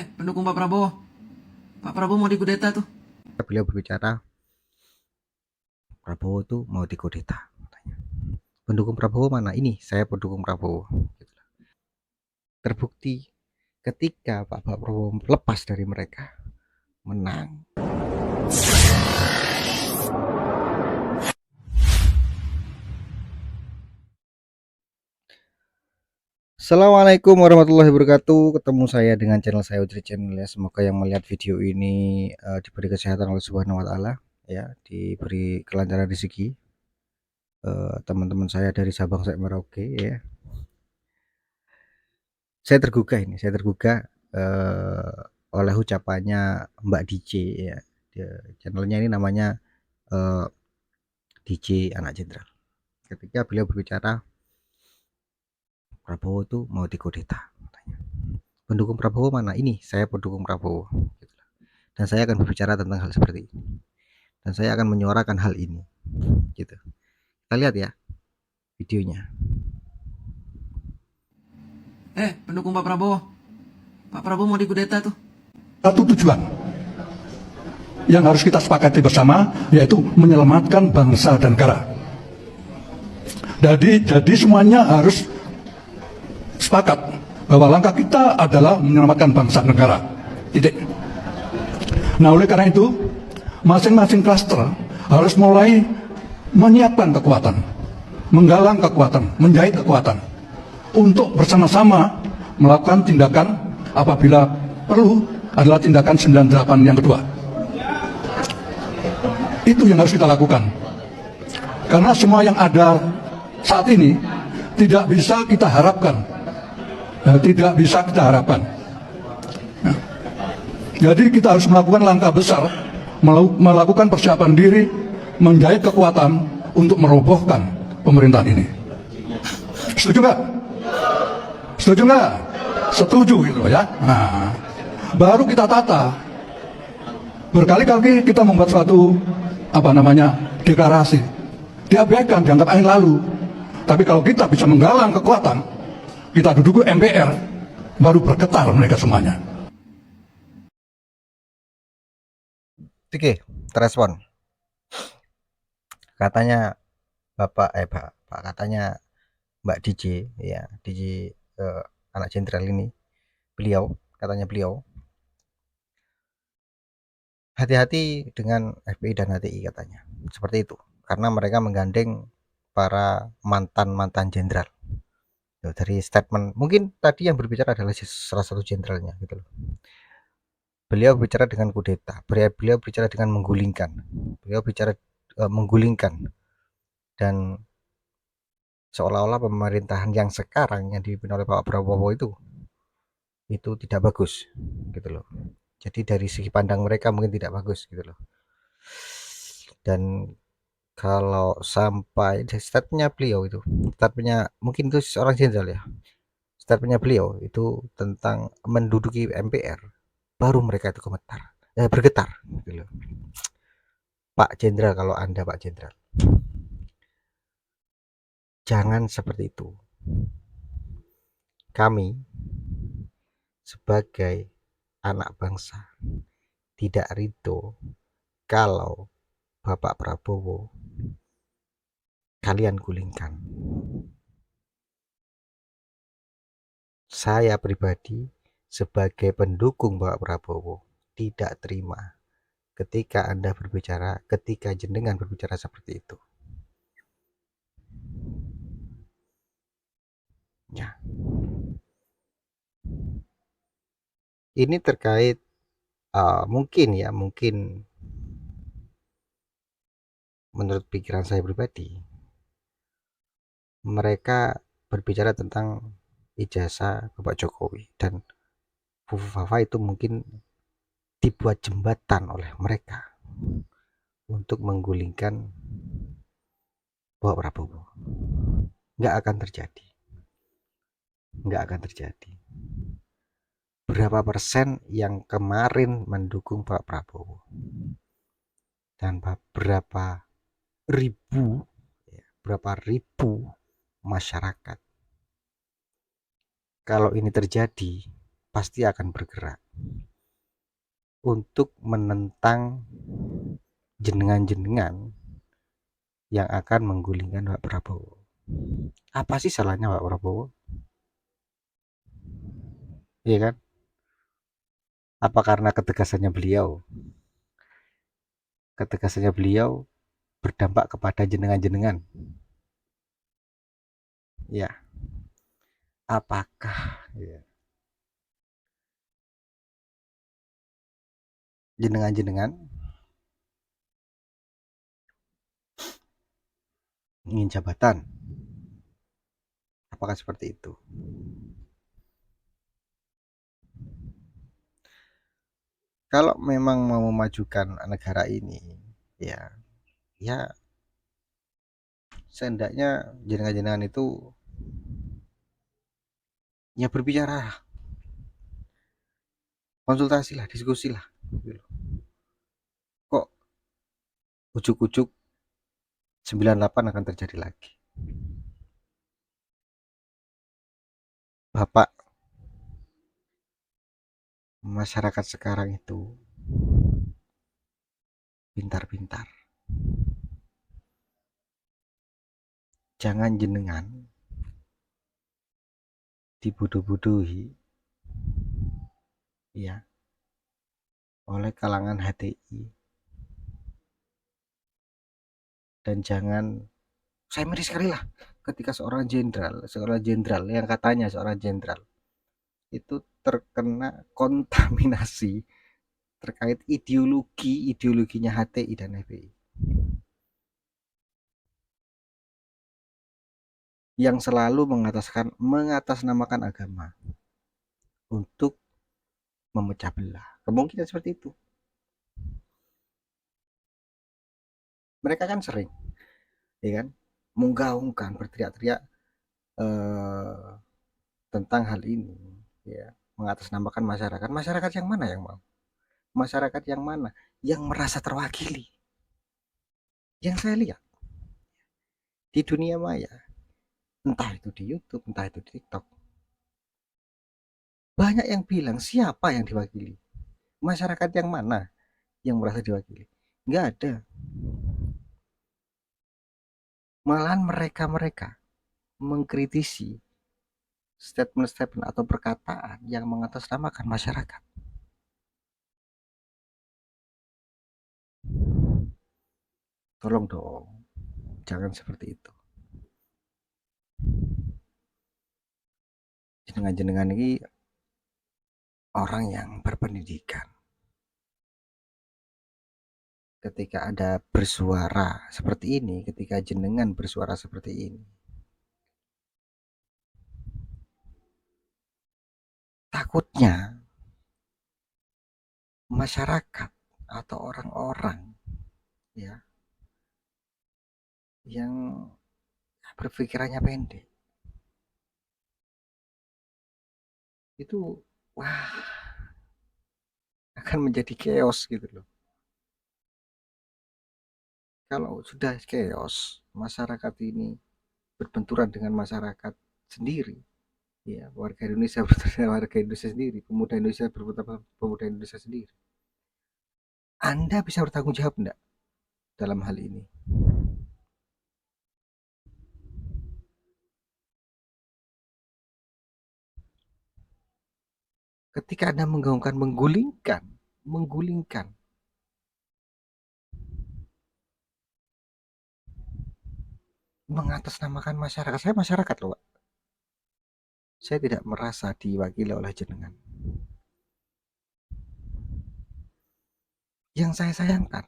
Pendukung Pak Prabowo. Pak Prabowo mau dikudeta tuh. Beliau berbicara Prabowo itu mau dikudeta. Pendukung Prabowo mana? Ini saya pendukung Prabowo. Terbukti ketika Pak Prabowo lepas dari mereka, menang. Assalamualaikum warahmatullahi wabarakatuh. Ketemu saya dengan channel saya Udri Channel ya. Semoga yang melihat video ini diberi kesehatan oleh Subhanahu wa taala ya, diberi kelancaran rezeki. Teman-teman saya dari Sabang sampai Merauke ya. Saya tergugah oleh ucapannya Mbak DJ ya. Channelnya ini namanya DJ Anak Jenderal. Ketika beliau berbicara Prabowo itu mau dikudeta. Pendukung Prabowo mana? Ini saya pendukung Prabowo. Dan saya akan berbicara tentang hal seperti ini. Dan saya akan menyuarakan hal ini. Gitu. Kita lihat ya videonya. Pendukung Pak Prabowo. Pak Prabowo mau dikudeta tuh. Satu tujuan yang harus kita sepakati bersama, yaitu menyelamatkan bangsa dan negara. Jadi semuanya harus sepakat bahwa langkah kita adalah menyelamatkan bangsa dan negara. Titik. Nah, oleh karena itu, masing-masing klaster harus mulai menyiapkan kekuatan, menggalang kekuatan, menjahit kekuatan untuk bersama-sama melakukan tindakan apabila perlu adalah tindakan 98 yang kedua. Itu yang harus kita lakukan. Karena semua yang ada saat ini tidak bisa kita harapkan. Tidak bisa kita harapkan. Nah, jadi kita harus melakukan langkah besar, melakukan persiapan diri, menjahit kekuatan untuk merobohkan pemerintahan ini. Setuju nggak? Setuju nggak? Setuju gitu ya. Nah, baru kita tata. Berkali-kali kita membuat suatu deklarasi, diabaikan, dianggap angin lalu. Tapi kalau kita bisa menggalang kekuatan, kita duduk MPR, baru bergetar mereka semuanya. Oke, terespon. Katanya Pak katanya Mbak DJ ya, DJ Anak Jenderal ini, katanya beliau hati-hati dengan FPI dan HTI katanya. Seperti itu. Karena mereka menggandeng para mantan jenderal. Dari statement, mungkin tadi yang berbicara adalah salah satu jenderalnya gitu loh. Beliau bicara dengan kudeta, beliau bicara dengan menggulingkan. Beliau bicara menggulingkan, dan seolah-olah pemerintahan yang sekarang yang dipimpin oleh Pak Prabowo itu tidak bagus gitu loh. Jadi dari segi pandang mereka mungkin tidak bagus gitu loh. Dan kalau sampai statementnya beliau itu, mungkin itu seorang jenderal ya, statementnya beliau itu tentang menduduki MPR, baru mereka itu bergetar gitu loh. Pak Jenderal, kalau Anda Pak Jenderal, jangan seperti itu. Kami sebagai anak bangsa tidak ridho kalau Bapak Prabowo kalian gulingkan. Saya pribadi sebagai pendukung Bapak Prabowo tidak terima ketika Anda berbicara, ketika jenengan berbicara seperti itu. Ya. Ini terkait mungkin menurut pikiran saya pribadi, mereka berbicara tentang ijazah Bapak Jokowi, dan Bu Fafa itu mungkin dibuat jembatan oleh mereka untuk menggulingkan Bapak Prabowo. Nggak akan terjadi. Berapa persen yang kemarin mendukung Pak Prabowo, dan berapa ribu masyarakat, kalau ini terjadi pasti akan bergerak. untuk menentang jenengan-jenengan yang akan menggulingkan Pak Prabowo. Apa sih salahnya Pak Prabowo? Iya kan? Apa karena ketegasannya beliau? Ketegasannya beliau berdampak kepada jenengan-jenengan. Ya, apakah ya, jenengan-jenengan ingin jabatan? Apakah seperti itu? Kalau memang mau memajukan negara ini, ya sehendaknya jenengan-jenengan itu ya berbicara, konsultasi lah, diskusi lah. Kok ujuk-ujuk 98 akan terjadi lagi? Bapak, masyarakat sekarang itu pintar-pintar. Jangan jenengan dibodoh-bodohi ya oleh kalangan HTI, dan jangan, saya miris sekali lah ketika seorang jenderal yang katanya seorang jenderal itu terkena kontaminasi terkait ideologinya HTI dan FPI yang selalu mengatasnamakan agama untuk memecah belah. Kemungkinan seperti itu. Mereka kan sering, ya kan, menggaungkan, berteriak-teriak tentang hal ini, ya, mengatasnamakan masyarakat. Masyarakat yang mana yang mau? Masyarakat yang mana yang merasa terwakili? Yang saya lihat di dunia maya, entah itu di YouTube, entah itu di TikTok, banyak yang bilang siapa yang diwakili, masyarakat yang mana yang merasa diwakili. Nggak ada. Malahan mereka mengkritisi statement-statement atau perkataan yang mengatasnamakan masyarakat. Tolong dong, jangan seperti itu. Jenengan-jenengan ini orang yang berpendidikan. Ketika ada bersuara seperti ini, ketika jenengan bersuara seperti ini, takutnya masyarakat atau orang-orang ya yang berpikirannya pendek itu, wah, akan menjadi chaos gitu loh. Kalau sudah chaos, masyarakat ini berbenturan dengan masyarakat sendiri, ya, warga Indonesia berbenturan dengan warga Indonesia sendiri, pemuda Indonesia berbenturan dengan pemuda Indonesia sendiri. Anda bisa bertanggung jawab enggak dalam hal ini? Ketika Anda menggaungkan, menggulingkan mengatasnamakan masyarakat. Saya masyarakat loh, Pak. Saya tidak merasa diwakili oleh jenengan. Yang saya sayangkan,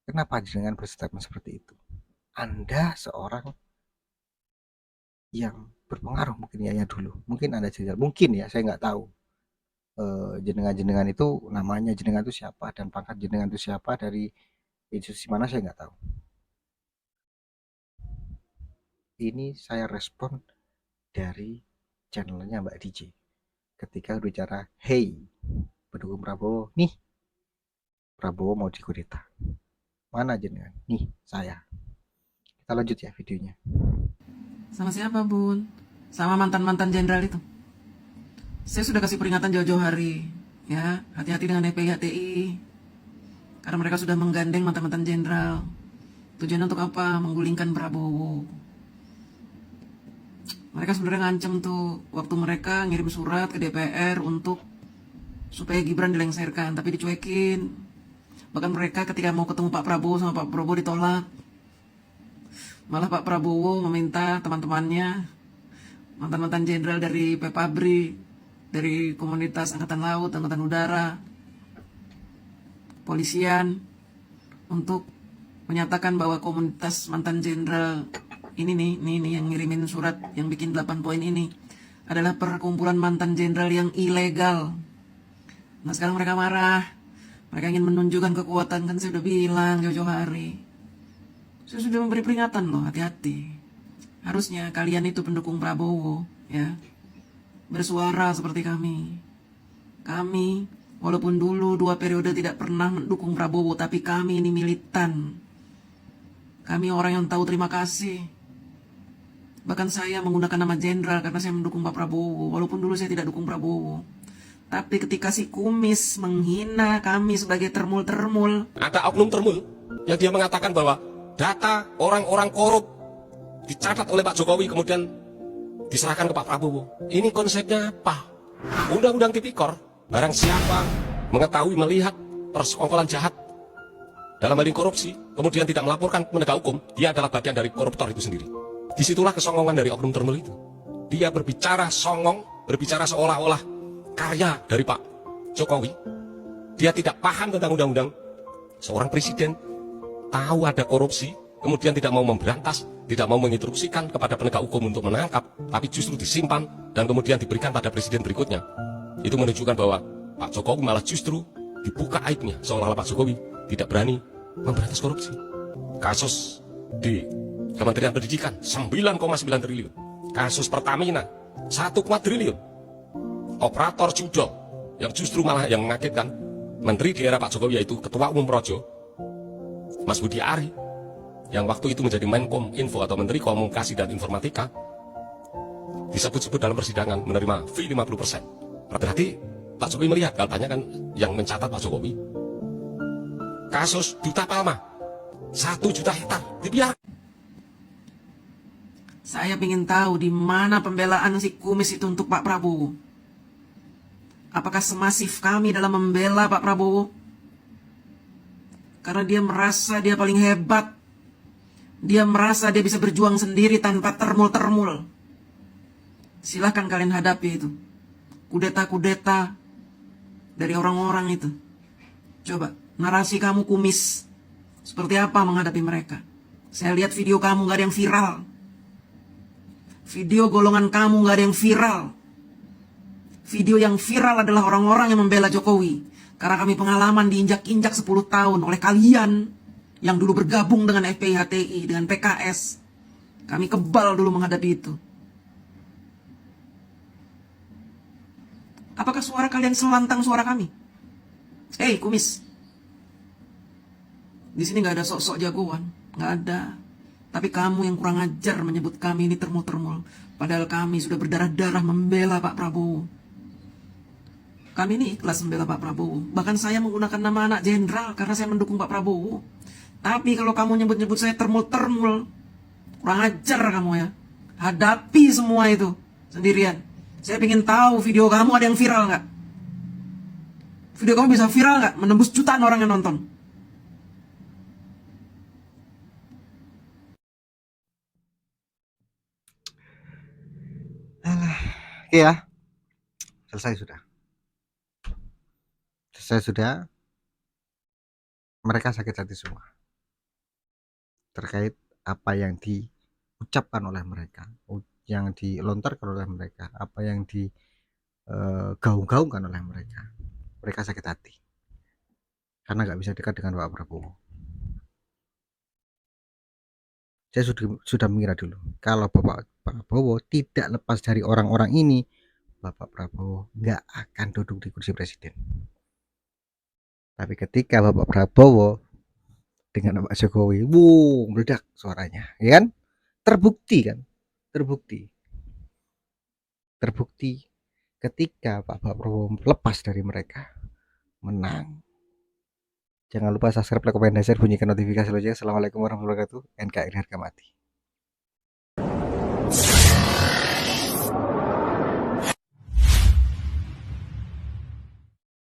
kenapa jenengan berstatement seperti itu? Anda seorang yang berpengaruh mungkin ya dulu. Mungkin Anda jenderal, mungkin ya, saya nggak tahu. Jenengan-jenengan itu namanya jenengan itu siapa dan pangkat jenengan itu siapa, dari institusi mana, saya nggak tahu. Ini saya respon dari channelnya Mbak DJ ketika bicara, hey pendukung Prabowo, nih Prabowo mau dikudeta, mana jenengan, nih saya. Kita lanjut ya videonya. Sama siapa, Bun? Sama mantan-mantan jenderal itu. Saya sudah kasih peringatan jauh-jauh hari. Ya, hati-hati dengan FPI HTI. Karena mereka sudah menggandeng mantan-mantan jenderal. Tujuannya untuk apa? Menggulingkan Prabowo. Mereka sebenarnya ngancem tuh waktu mereka ngirim surat ke DPR untuk supaya Gibran dilengserkan, tapi dicuekin. Bahkan mereka ketika mau ketemu Pak Prabowo sama Pak Prabowo ditolak. Malah Pak Prabowo meminta teman-temannya, mantan-mantan jenderal dari Pepabri, dari komunitas Angkatan Laut, Angkatan Udara, polisian, untuk menyatakan bahwa komunitas mantan jenderal ini nih yang ngirimin surat yang bikin 8 poin ini adalah perkumpulan mantan jenderal yang ilegal. Nah sekarang mereka marah, mereka ingin menunjukkan kekuatan. Kan saya udah bilang jauh-jauh hari, saya sudah memberi peringatan loh, hati-hati. Harusnya kalian itu pendukung Prabowo ya, bersuara seperti kami. Kami walaupun dulu 2 periode tidak pernah mendukung Prabowo, tapi kami ini militan. Kami orang yang tahu terima kasih. Bahkan saya menggunakan nama jenderal karena saya mendukung Pak Prabowo, walaupun dulu saya tidak dukung Prabowo. Tapi ketika si Kumis menghina kami sebagai termul-termul, ada oknum termul yang dia mengatakan bahwa data orang-orang korup dicatat oleh Pak Jokowi kemudian diserahkan ke Pak Prabowo. Ini konsepnya apa? Undang-undang tipikor, barang siapa mengetahui melihat persekongkolan jahat dalam hal ini korupsi, kemudian tidak melaporkan penegak hukum, dia adalah bagian dari koruptor itu sendiri. Disitulah kesongongan dari oknum termul itu. Dia berbicara songong, berbicara seolah-olah karya dari Pak Jokowi. Dia tidak paham tentang undang-undang. Seorang presiden tahu ada korupsi, kemudian tidak mau memberantas, tidak mau menginstruksikan kepada penegak hukum untuk menangkap, tapi justru disimpan dan kemudian diberikan pada presiden berikutnya. Itu menunjukkan bahwa Pak Jokowi malah justru dibuka aibnya, seolah-olah Pak Jokowi tidak berani memberantas korupsi. Kasus di Kementerian Pendidikan 9,9 triliun. Kasus Pertamina 1 triliun. Operator judo yang justru malah yang mengagetkan, menteri di era Pak Jokowi yaitu Ketua Umum Projo Mas Budi Ari, yang waktu itu menjadi Menkom Info atau Menteri Komunikasi dan Informatika, disebut-sebut dalam persidangan menerima fee 50%. Berarti Pak Jokowi melihat, katanya kan yang mencatat Pak Jokowi. Kasus Duta Palma 1 juta hektar dibiarkan. saya ingin tahu di mana pembelaan si Kumis itu untuk Pak Prabowo. Apakah semasif kami dalam membela Pak Prabowo? Karena dia merasa dia paling hebat. Dia merasa dia bisa berjuang sendiri tanpa termul-termul. Silahkan kalian hadapi itu. Kudeta-kudeta dari orang-orang itu. Coba, narasi kamu Kumis. Seperti apa menghadapi mereka? Saya lihat video kamu gak ada yang viral. Video golongan kamu gak ada yang viral. Video yang viral adalah orang-orang yang membela Jokowi. Karena kami pengalaman diinjak-injak 10 tahun oleh kalian yang dulu bergabung dengan FPI HTI, dengan PKS. Kami kebal dulu menghadapi itu. Apakah suara kalian selantang suara kami? Hei Kumis, di sini nggak ada sok-sok jagoan, nggak ada. Tapi kamu yang kurang ajar menyebut kami ini termul-termul. Padahal kami sudah berdarah-darah membela Pak Prabowo. Kami ini ikhlas membela Pak Prabowo. Bahkan saya menggunakan nama anak jenderal karena saya mendukung Pak Prabowo. Tapi kalau kamu nyebut-nyebut saya termul-termul, kurang ajar kamu ya. Hadapi semua itu sendirian. Saya ingin tahu video kamu ada yang viral nggak? Video kamu bisa viral nggak? Menembus jutaan orang yang nonton. Oke ya, selesai sudah. Mereka sakit hati semua terkait apa yang diucapkan oleh mereka, yang dilontarkan oleh mereka, apa yang digaung-gaungkan oleh mereka. Mereka sakit hati karena nggak bisa dekat dengan Pak Prabowo. Saya sudah mengira dulu kalau Bapak Prabowo tidak lepas dari orang-orang ini, Bapak Prabowo nggak akan duduk di kursi presiden. Tapi ketika Bapak Prabowo dengan Pak Jokowi, meledak suaranya, ya kan? Terbukti ketika Pak Prabowo lepas dari mereka, menang. Jangan lupa subscribe, like, komen, dan share, bunyikan notifikasi lonceng. Assalamualaikum warahmatullahi wabarakatuh. NKRI harga mati.